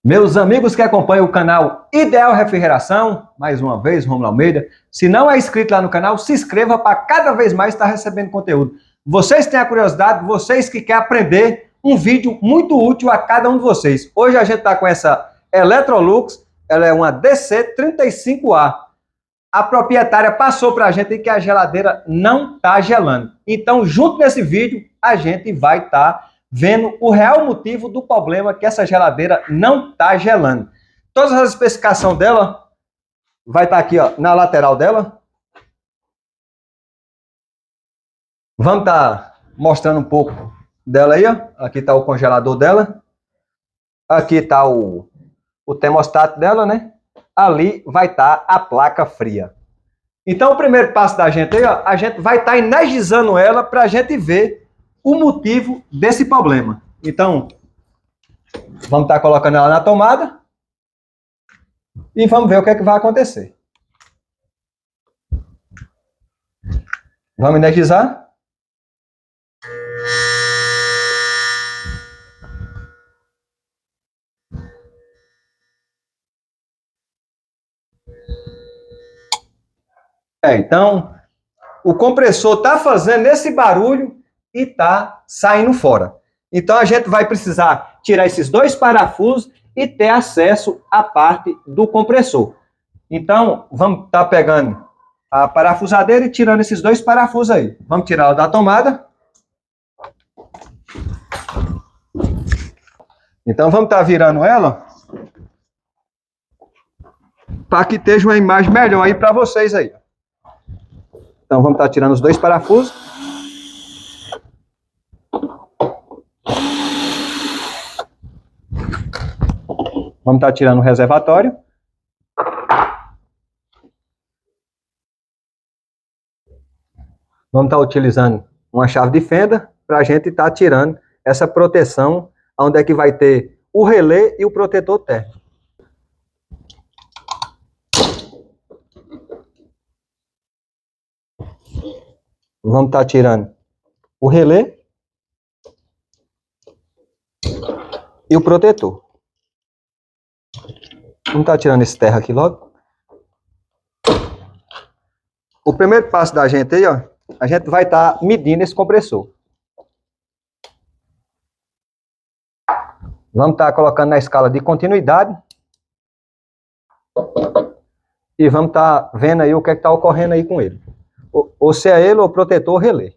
Meus amigos que acompanham o canal Ideal Refrigeração, mais uma vez, Romulo Almeida. Se não é inscrito lá no canal, se inscreva para cada vez mais estar recebendo conteúdo. Vocês têm a curiosidade, vocês que querem aprender, um vídeo muito útil a cada um de vocês. Hoje a gente está com essa Electrolux, ela é uma DC35A. A proprietária passou para a gente que a geladeira não está gelando. Então, junto nesse vídeo, a gente vai estar vendo o real motivo do problema que essa geladeira não está gelando. Todas as especificações dela vai estar aqui, ó, na lateral dela. Vamos estar mostrando um pouco dela aí, ó. Aqui está o congelador dela. Aqui está o termostato dela, né? Ali vai estar a placa fria. Então, o primeiro passo da gente aí, ó, a gente vai estar energizando ela para a gente ver o motivo desse problema. Então, vamos estar colocando ela na tomada e vamos ver o que é que vai acontecer. Vamos energizar. Então, o compressor está fazendo esse barulho e está saindo fora. Então, a gente vai precisar tirar esses dois parafusos e ter acesso à parte do compressor. Então, vamos estar pegando a parafusadeira e tirando esses dois parafusos aí. Vamos tirá-la da tomada. Então, vamos estar virando ela para que esteja uma imagem melhor aí para vocês aí. Então, vamos estar tirando os dois parafusos. Vamos estar tirando o reservatório. Vamos estar utilizando uma chave de fenda para a gente estar tirando essa proteção, onde é que vai ter o relé e o protetor térmico. Vamos estar tirando o relé e o protetor. Vamos estar tirando esse terra aqui logo. O primeiro passo da gente aí, ó, a gente vai estar medindo esse compressor. Vamos estar colocando na escala de continuidade. E vamos estar vendo aí o que é que está ocorrendo aí com ele. Ou se é ele ou o protetor ou relé.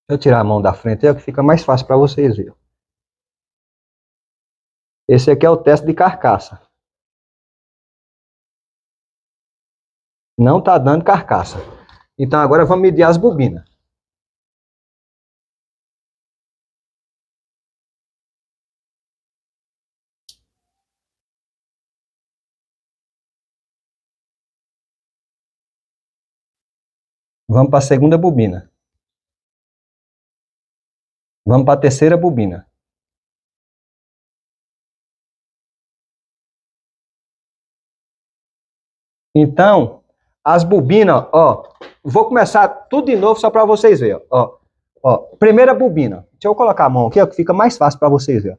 Deixa eu tirar a mão da frente aí, que fica mais fácil para vocês verem. Esse aqui é o teste de carcaça. Não está dando carcaça. Então agora vamos medir as bobinas. Vamos para a segunda bobina. Vamos para a terceira bobina. Então, as bobinas, ó, vou começar tudo de novo só para vocês verem, ó. Primeira bobina. Deixa eu colocar a mão aqui, ó, que fica mais fácil para vocês verem.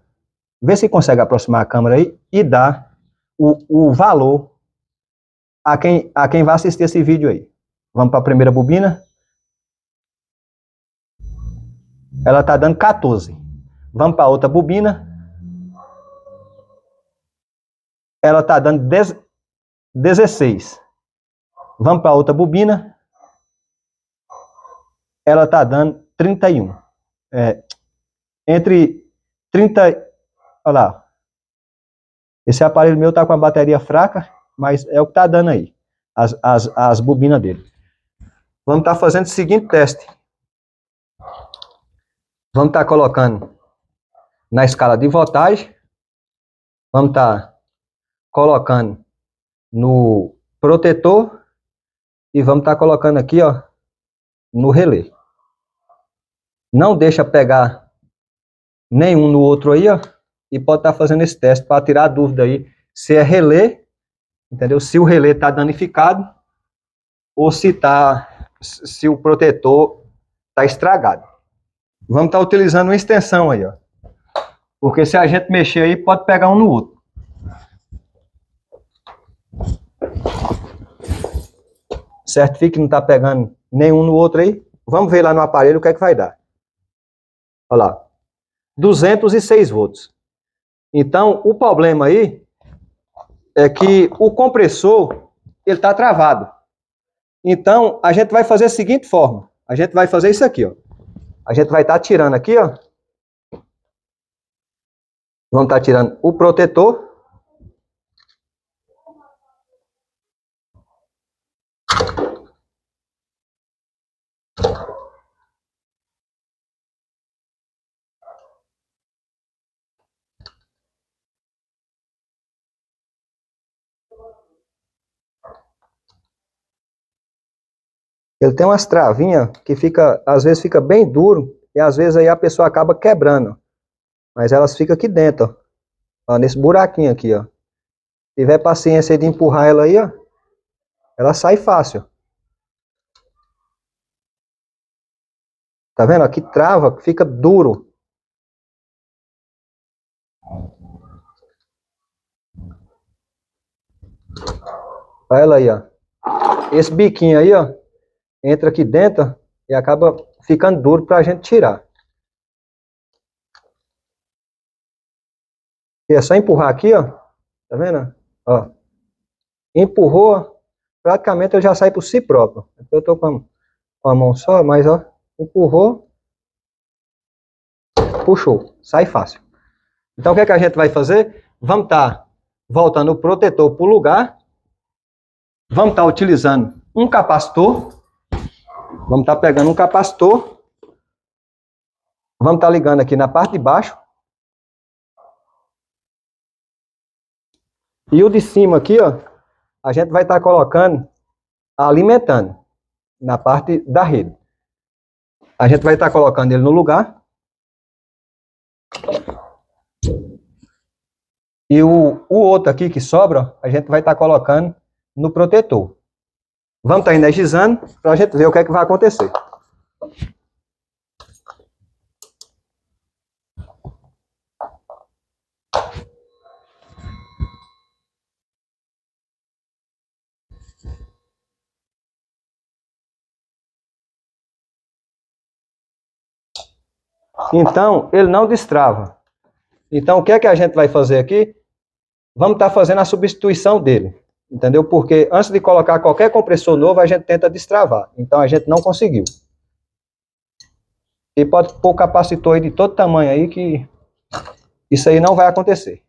Vê se consegue aproximar a câmera aí e dar o valor a quem vai assistir esse vídeo aí. Vamos para a primeira bobina. Ela está dando 14. Vamos para a outra bobina. Ela está dando 16. Vamos para a outra bobina. Ela está dando 31. Entre 30... Olha lá. Esse aparelho meu está com a bateria fraca, mas é o que está dando aí. As bobinas dele. Vamos estar fazendo o seguinte teste. Vamos estar colocando na escala de voltagem. Vamos estar colocando no protetor. E vamos estar colocando aqui, ó, no relé. Não deixa pegar nenhum no outro aí, ó. E pode estar fazendo esse teste para tirar a dúvida aí se é relé, entendeu? Se o relé está danificado ou se o protetor está estragado. Vamos estar utilizando uma extensão aí, ó. Porque se a gente mexer aí, pode pegar um no outro. Certifique que não está pegando nenhum no outro aí. Vamos ver lá no aparelho o que é que vai dar. Olha lá. 206 volts. Então, o problema aí é que o compressor, ele está travado. Então, a gente vai fazer da seguinte forma. A gente vai fazer isso aqui, ó. A gente vai estar tirando aqui, ó. Vamos estar tirando o protetor. Ele tem umas travinhas que fica, às vezes fica bem duro e às vezes aí a pessoa acaba quebrando. Mas elas ficam aqui dentro, ó, nesse buraquinho aqui, ó. Se tiver paciência de empurrar ela aí, ó, ela sai fácil. Tá vendo? Aqui trava, fica duro. Olha ela aí, ó. Esse biquinho aí, ó, entra aqui dentro e acaba ficando duro pra gente tirar. E é só empurrar aqui, ó. Tá vendo? Ó. Empurrou, praticamente eu já saio por si próprio. Eu tô com a mão só, mas ó, empurrou, puxou, sai fácil. Então o que é que a gente vai fazer? Vamos estar voltando o protetor para o lugar. Vamos estar utilizando um capacitor. Vamos estar pegando um capacitor. Vamos estar ligando aqui na parte de baixo. E o de cima aqui, ó, a gente vai estar colocando, alimentando na parte da rede. A gente vai estar colocando ele no lugar. E o outro aqui que sobra, a gente vai estar colocando no protetor. Vamos estar energizando para a gente ver o que é que vai acontecer. Então, ele não destrava. Então, o que é que a gente vai fazer aqui? Vamos estar fazendo a substituição dele, entendeu? Porque antes de colocar qualquer compressor novo, a gente tenta destravar. Então, a gente não conseguiu. E pode pôr capacitor aí de todo tamanho aí que isso aí não vai acontecer.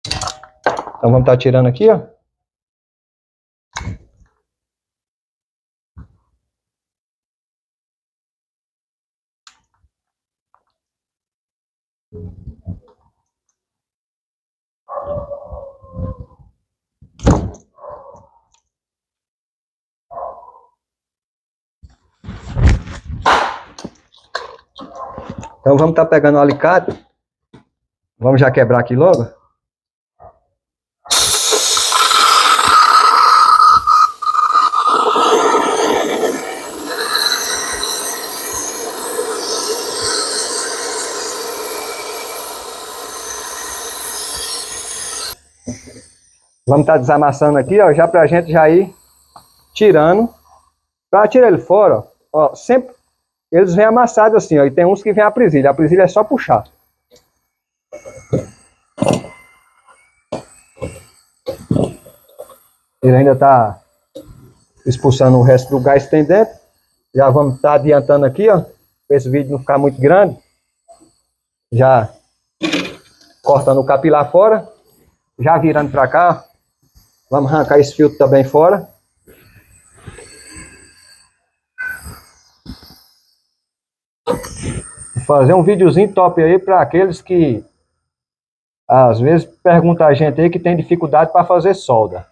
Então, vamos estar tirando aqui, ó. Então, vamos estar pegando o alicate. Vamos já quebrar aqui logo. Vamos estar desamassando aqui, ó, já pra gente já ir tirando. Para tirar ele fora, ó, sempre eles vêm amassados assim, ó, e tem uns que vêm a presilha. A presilha é só puxar. Ele ainda está expulsando o resto do gás que tem dentro. Já vamos estar adiantando aqui, ó, para esse vídeo não ficar muito grande. Já cortando o capilar fora. Já virando para cá, ó. Vamos arrancar esse filtro também fora. Vou fazer um videozinho top aí para aqueles que às vezes perguntam a gente aí que tem dificuldade para fazer solda.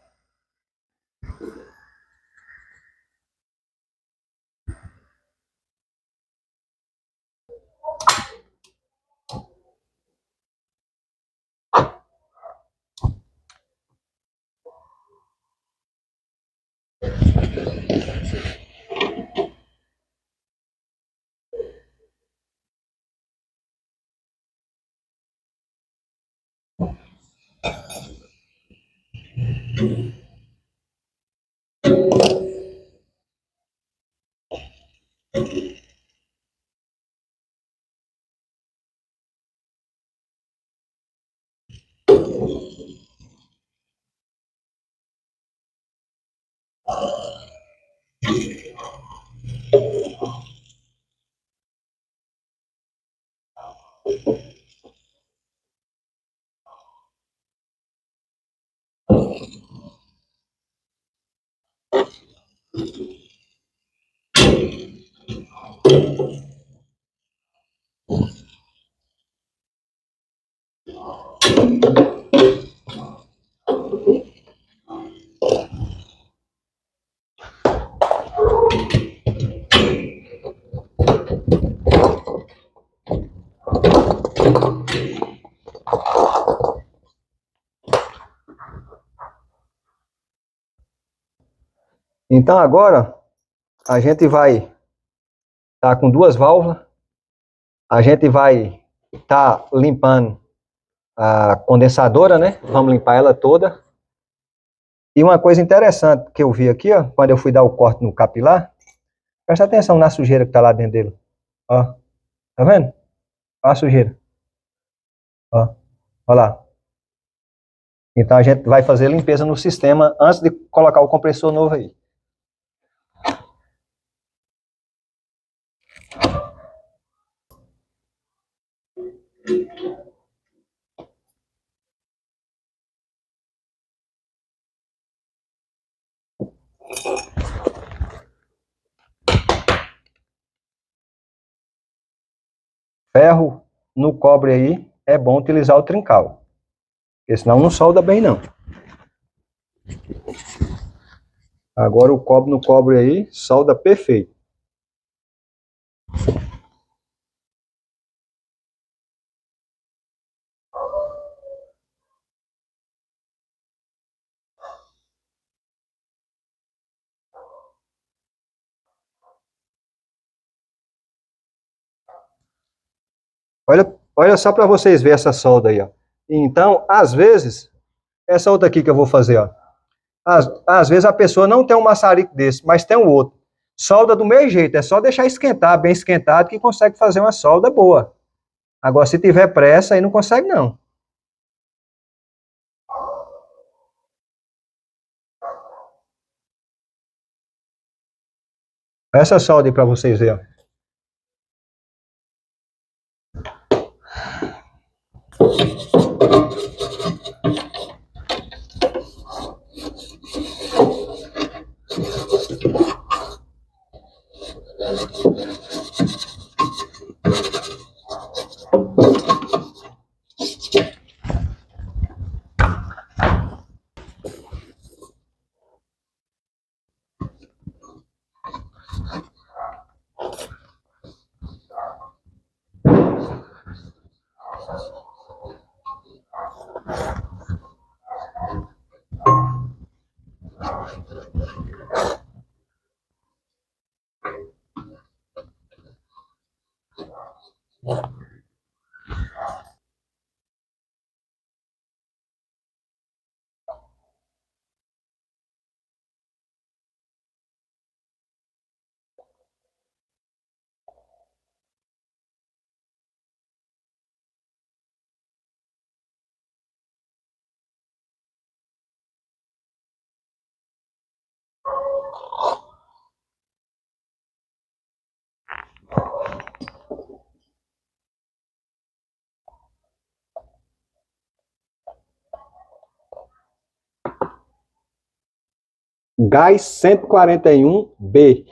Então agora a gente vai estar com duas válvulas, a gente vai estar limpando a condensadora, né? Vamos limpar ela toda. E uma coisa interessante que eu vi aqui, ó, quando eu fui dar o corte no capilar, presta atenção na sujeira que tá lá dentro dele. Ó, tá vendo? Ó a sujeira. Ó, ó lá. Então a gente vai fazer limpeza no sistema antes de colocar o compressor novo aí. Ferro no cobre aí, é bom utilizar o trincal, porque senão não solda bem não. Agora o cobre no cobre aí, solda perfeito. Olha só para vocês verem essa solda aí, ó. Então, às vezes, essa outra aqui que eu vou fazer, ó. Às vezes a pessoa não tem um maçarico desse, mas tem um outro. Solda do mesmo jeito, é só deixar esquentar, bem esquentado, que consegue fazer uma solda boa. Agora, se tiver pressa, aí não consegue não. Essa solda aí para vocês verem, ó. Gás 141B.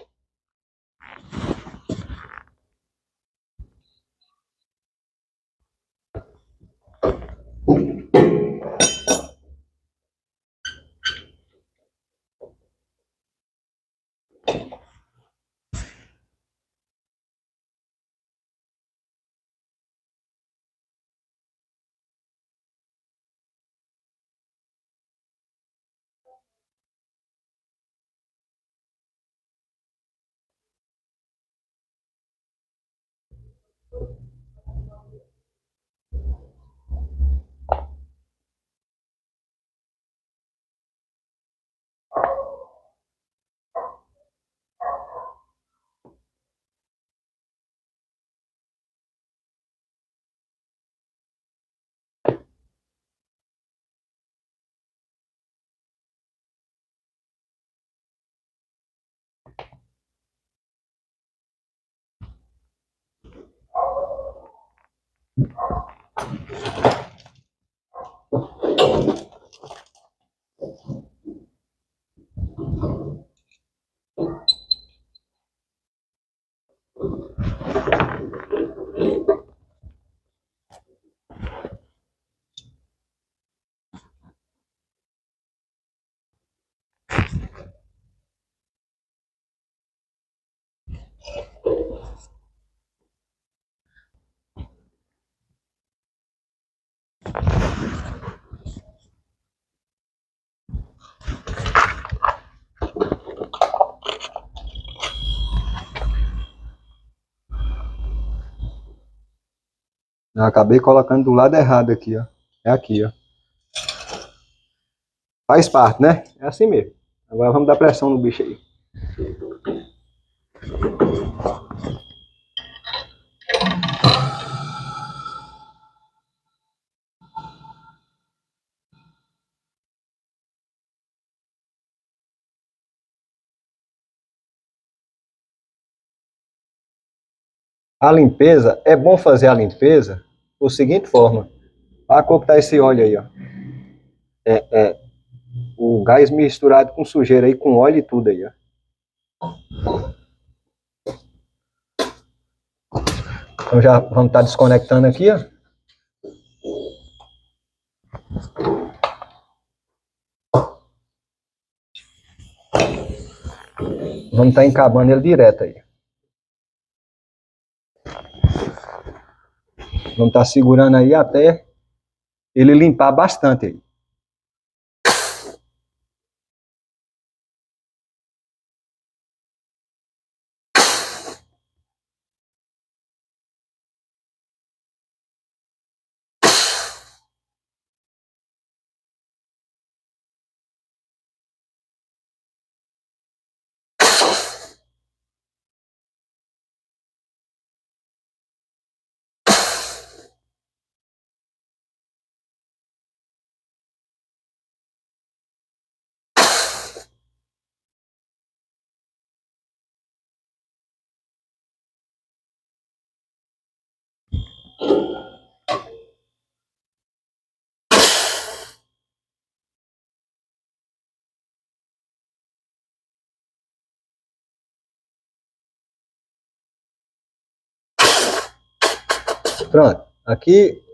Eu acabei colocando do lado errado aqui, ó. É aqui, ó. Faz parte, né? É assim mesmo. Agora vamos dar pressão no bicho aí. A limpeza, é bom fazer a limpeza da seguinte forma. Olha a cor que tá esse óleo aí, ó. O gás misturado com sujeira aí, com óleo e tudo aí, ó. Então já vamos estar desconectando aqui, ó. Vamos estar encabando ele direto aí. Vamos estar segurando aí até ele limpar bastante aí. Pronto. Aqui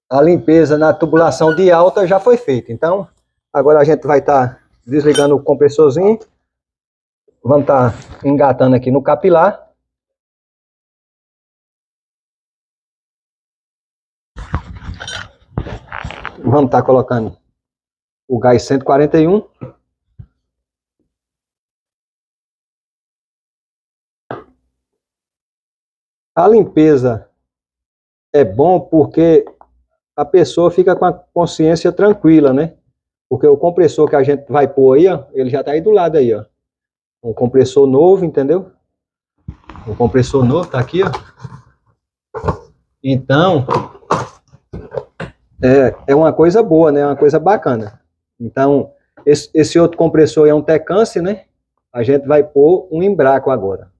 a limpeza na tubulação de alta já foi feita. Então, agora a gente vai estar desligando o compressorzinho. Vamos estar engatando aqui no capilar. Vamos estar colocando o gás 141. A limpeza é bom porque a pessoa fica com a consciência tranquila, né? Porque o compressor que a gente vai pôr aí, ó, ele já tá aí do lado aí, ó. Um compressor novo, entendeu? Um compressor novo tá aqui, ó. Então, é uma coisa boa, né? É uma coisa bacana. Então, esse outro compressor é um Tecance, né? A gente vai pôr um Embraco agora.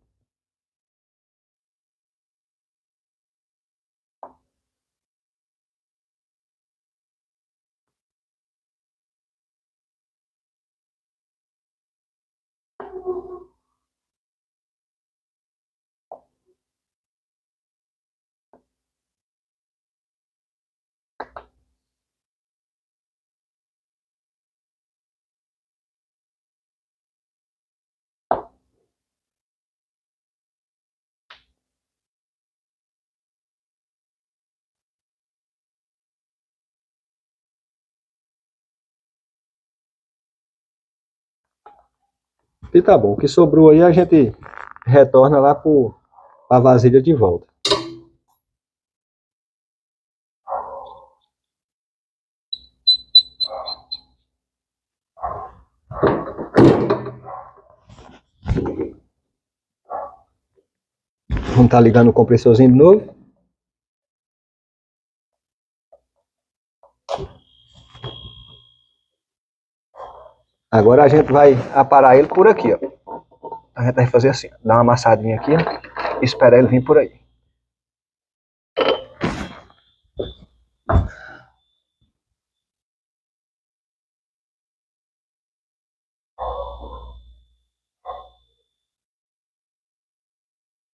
E tá bom. O que sobrou aí a gente retorna lá para a vasilha de volta. Vamos estar ligando o compressorzinho de novo. Agora a gente vai aparar ele por aqui, ó. A gente vai fazer assim, dar uma amassadinha aqui, ó, e esperar ele vir por aí.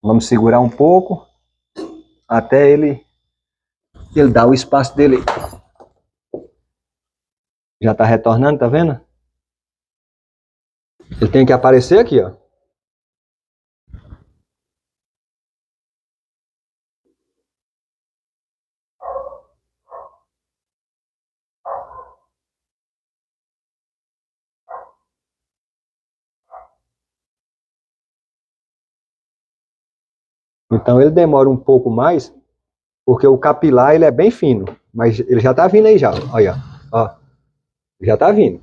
Vamos segurar um pouco até ele dar o espaço dele. Já tá retornando, tá vendo? Ele tem que aparecer aqui, ó. Então ele demora um pouco mais Porque o capilar ele é bem fino, mas ele já tá vindo aí já. Olha, ó, já tá vindo.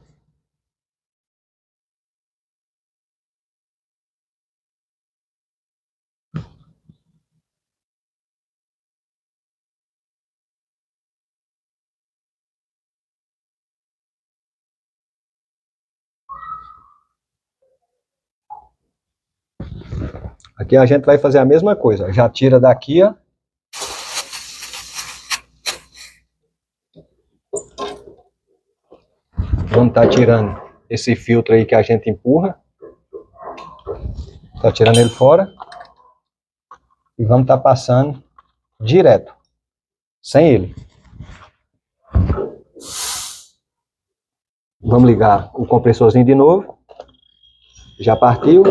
Aqui a gente vai fazer a mesma coisa. Já tira daqui, ó. Vamos estar tirando esse filtro aí que a gente empurra. Tá tirando ele fora. E vamos estar passando direto, sem ele. Vamos ligar o compressorzinho de novo. Já partiu.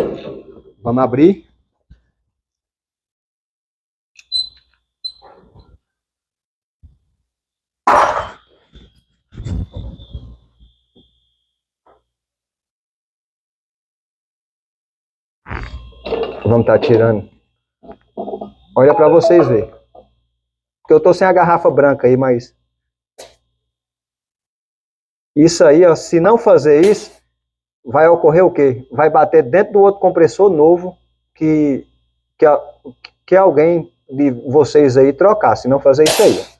Vamos abrir. Vamos estar tirando. Olha para vocês verem. Porque eu tô sem a garrafa branca aí, mas isso aí, ó, se não fazer isso, vai ocorrer o quê? Vai bater dentro do outro compressor novo que, que, que alguém de vocês aí trocar, se não fazer isso aí.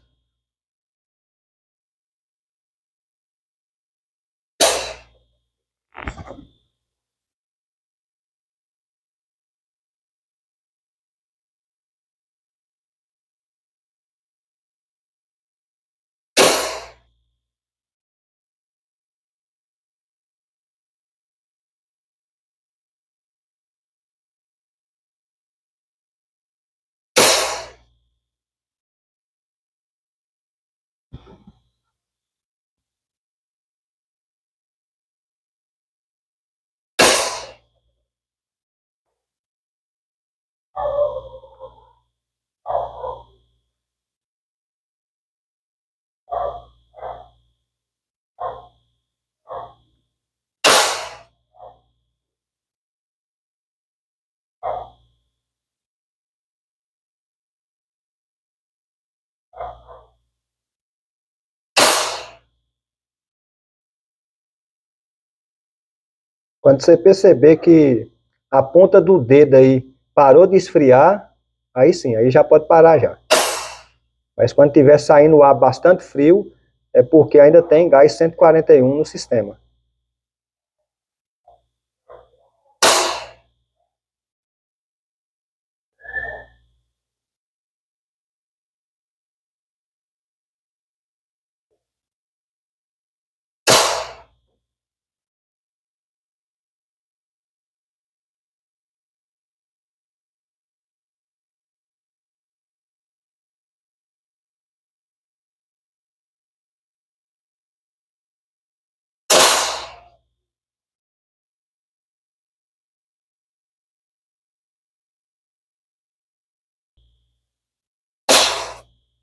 Quando você perceber que a ponta do dedo aí parou de esfriar, aí sim, aí já pode parar já. Mas quando tiver saindo o ar bastante frio, é porque ainda tem gás 141 no sistema.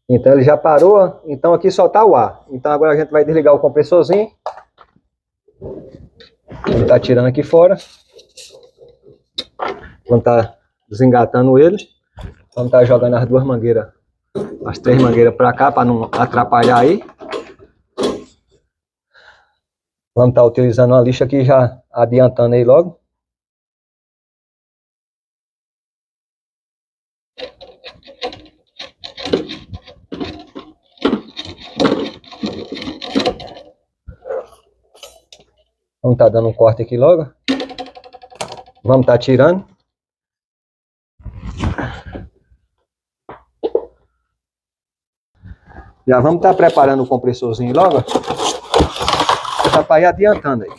Então ele já parou, então aqui só está o ar. Então agora a gente vai desligar o compressorzinho. Ele está tirando aqui fora. Vamos estar desengatando ele. Vamos estar jogando as duas mangueiras, as três mangueiras para cá, para não atrapalhar aí. Vamos estar utilizando uma lixa aqui já adiantando aí logo. Vamos estar dando um corte aqui logo. Vamos estar tirando. Já vamos estar preparando o compressorzinho logo. Já para ir adiantando aí.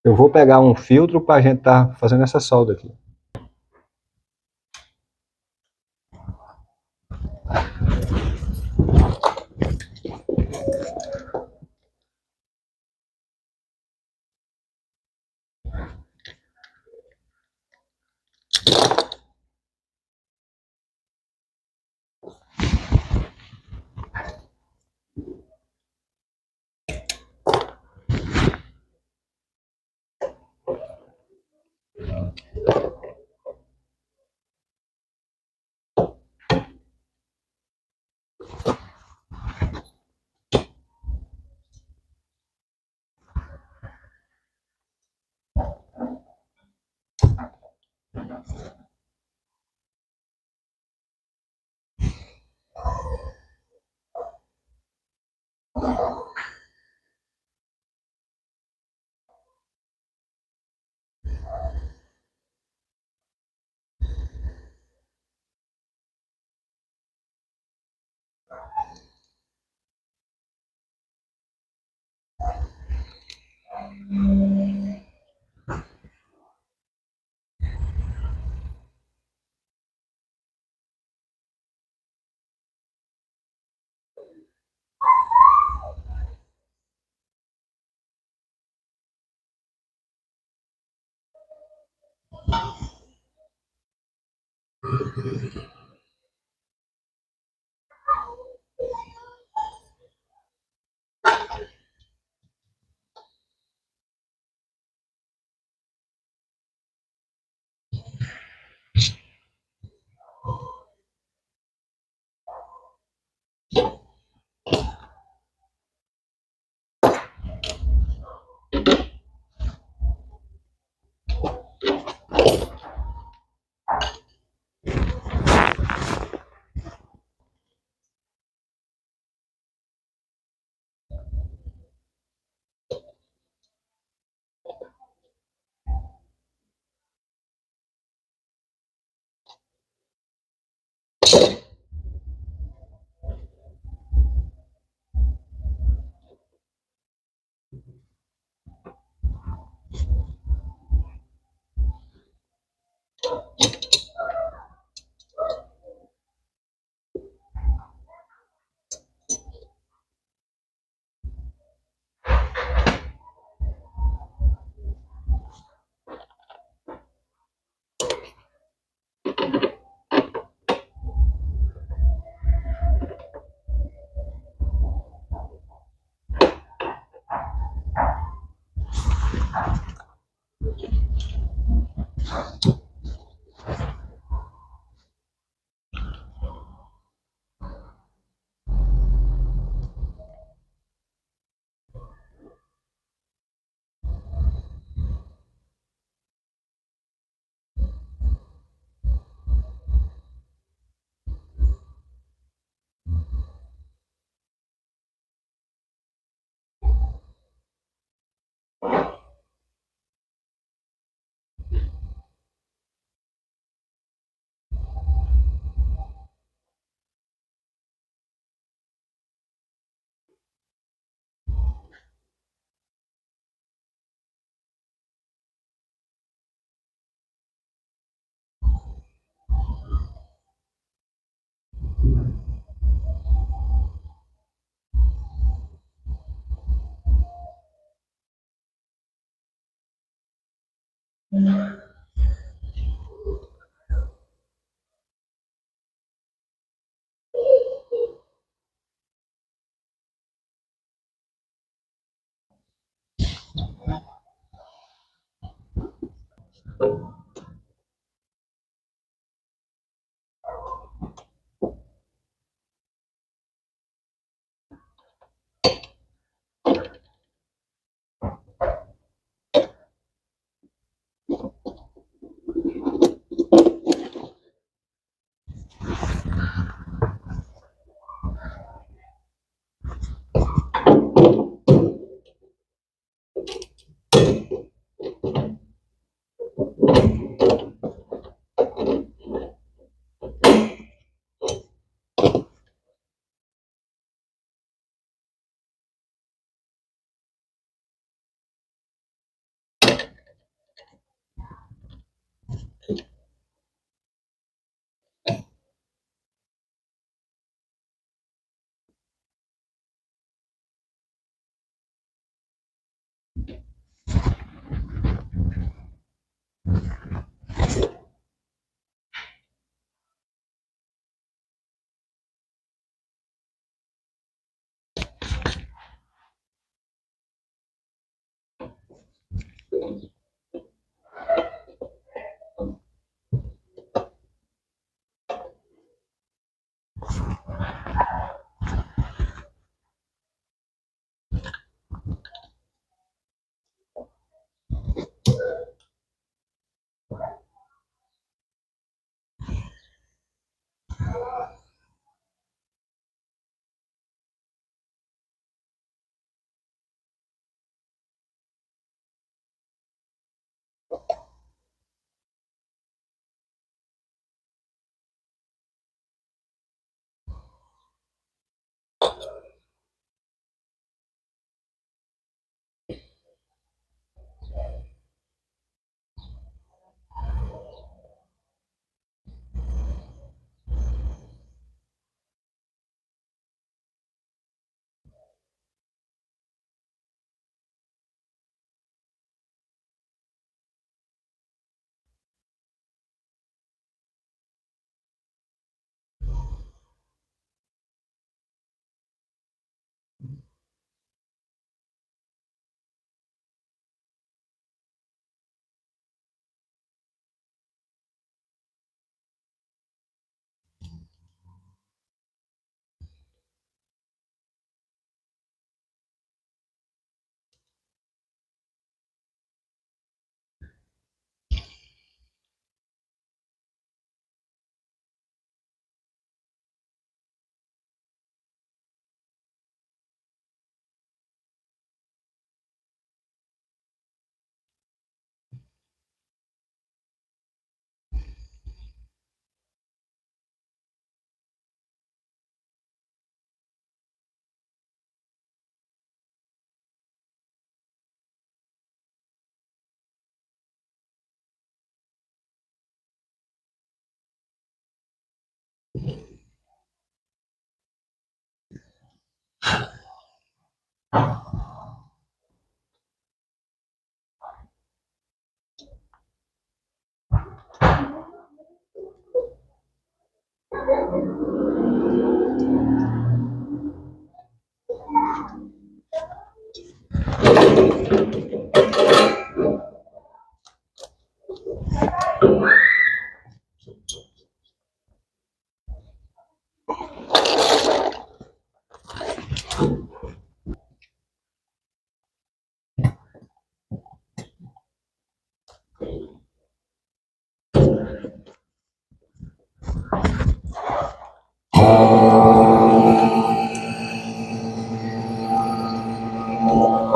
Eu vou pegar um filtro para a gente estar fazendo essa solda aqui.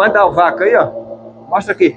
Manda o vaca aí, ó. Mostra aqui.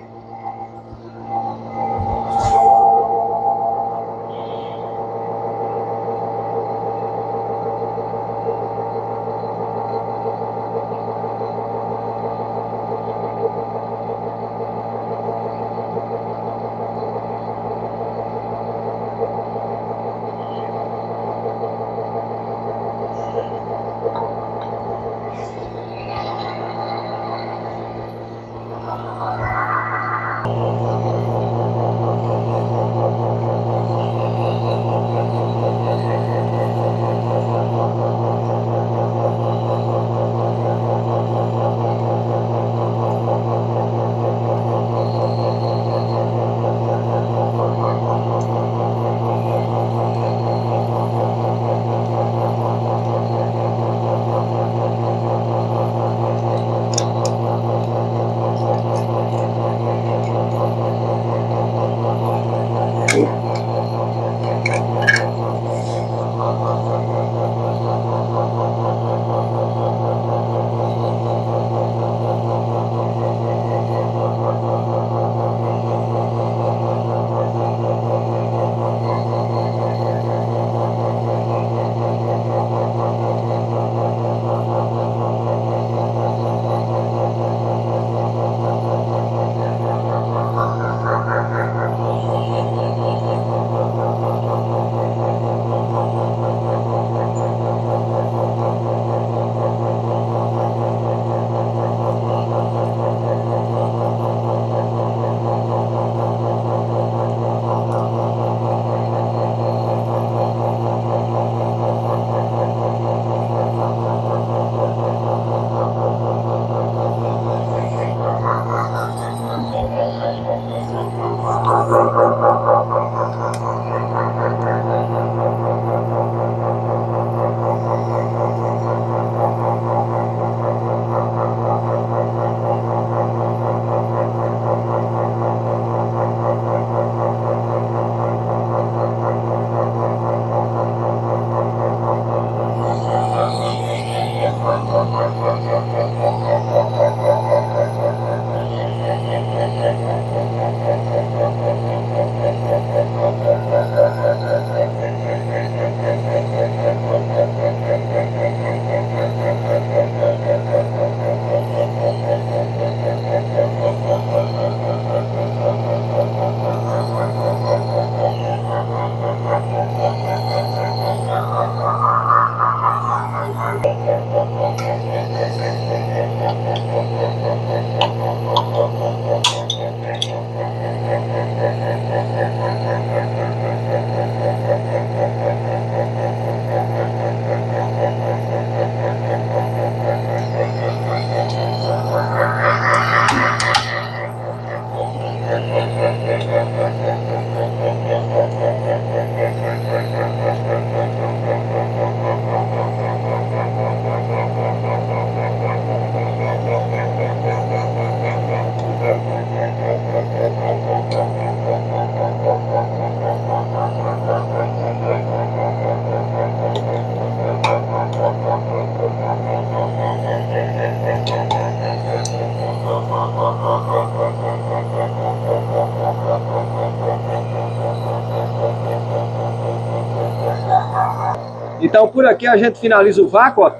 Então, por aqui a gente finaliza o vácuo, ó.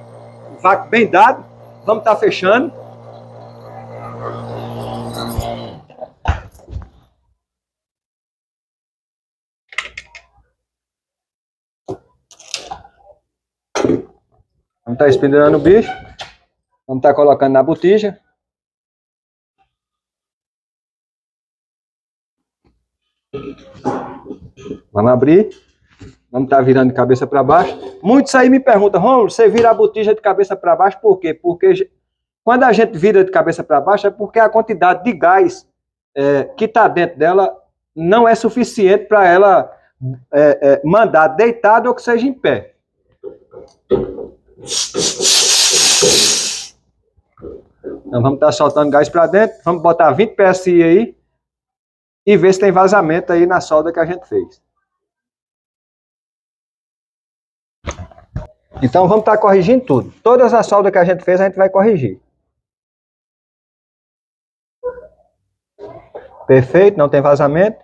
O vácuo bem dado. Vamos estar fechando. Vamos estar espindelando o bicho. Vamos estar colocando na botija. Vamos abrir. Vamos estar virando de cabeça para baixo. Muitos aí me perguntam, Rômulo, você vira a botija de cabeça para baixo por quê? Porque quando a gente vira de cabeça para baixo é porque a quantidade de gás que está dentro dela não é suficiente para ela mandar deitado ou que seja em pé. Então vamos estar soltando gás para dentro. Vamos botar 20 PSI aí e ver se tem vazamento aí na solda que a gente fez. Então vamos estar corrigindo tudo. Todas as soldas que a gente fez, a gente vai corrigir. Perfeito, não tem vazamento.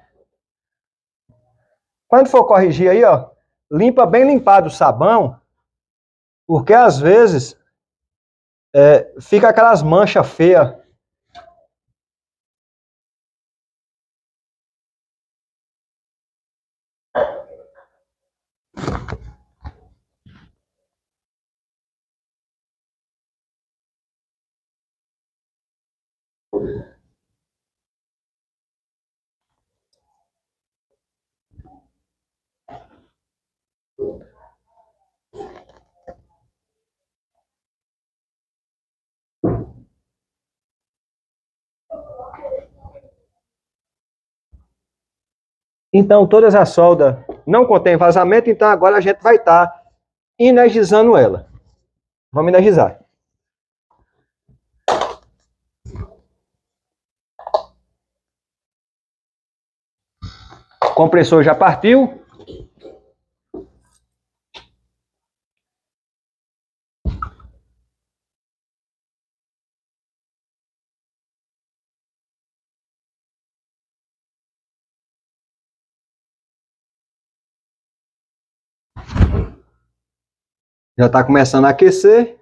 Quando for corrigir aí, ó, limpa bem limpado o sabão, porque às vezes fica aquelas manchas feias. Então, todas as soldas não contêm vazamento, então agora a gente vai estar energizando ela. Vamos energizar. O compressor já partiu. Já está começando a aquecer.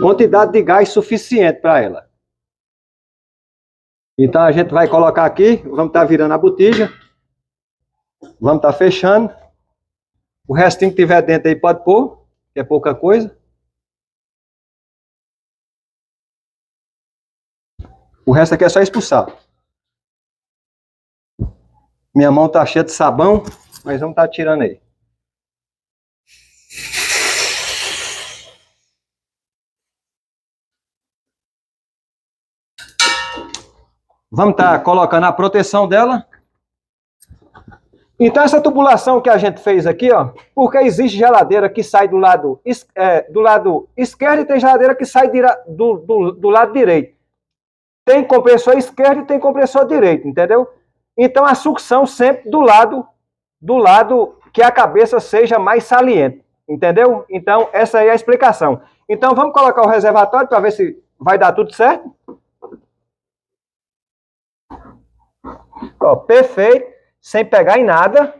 Quantidade de gás suficiente para ela. Então a gente vai colocar aqui, vamos estar virando a botija. Vamos estar fechando. O restinho que tiver dentro aí pode pôr, que é pouca coisa. O resto aqui é só expulsar. Minha mão está cheia de sabão, mas vamos estar tirando aí. Vamos estar colocando a proteção dela. Então essa tubulação que a gente fez aqui, ó, porque existe geladeira que sai do lado esquerdo e tem geladeira que sai do lado direito. Tem compressor esquerdo e tem compressor direito, entendeu? Então a sucção sempre do lado do lado que a cabeça seja mais saliente, entendeu? Então, essa aí é a explicação. Então, vamos colocar o reservatório para ver se vai dar tudo certo. Ó, perfeito, sem pegar em nada.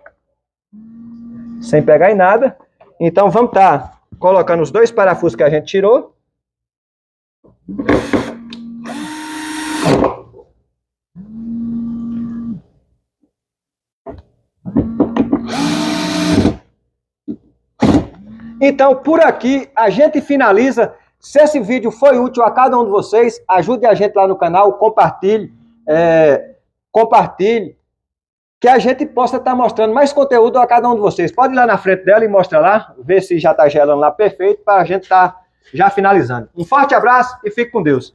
Sem pegar em nada. Então, vamos estar colocando os 2 parafusos que a gente tirou. Então, por aqui, a gente finaliza. Se esse vídeo foi útil a cada um de vocês, ajude a gente lá no canal, compartilhe, que a gente possa estar mostrando mais conteúdo a cada um de vocês. Pode ir lá na frente dela e mostra lá, ver se já está gelando lá perfeito, para a gente estar já finalizando. Um forte abraço e fique com Deus.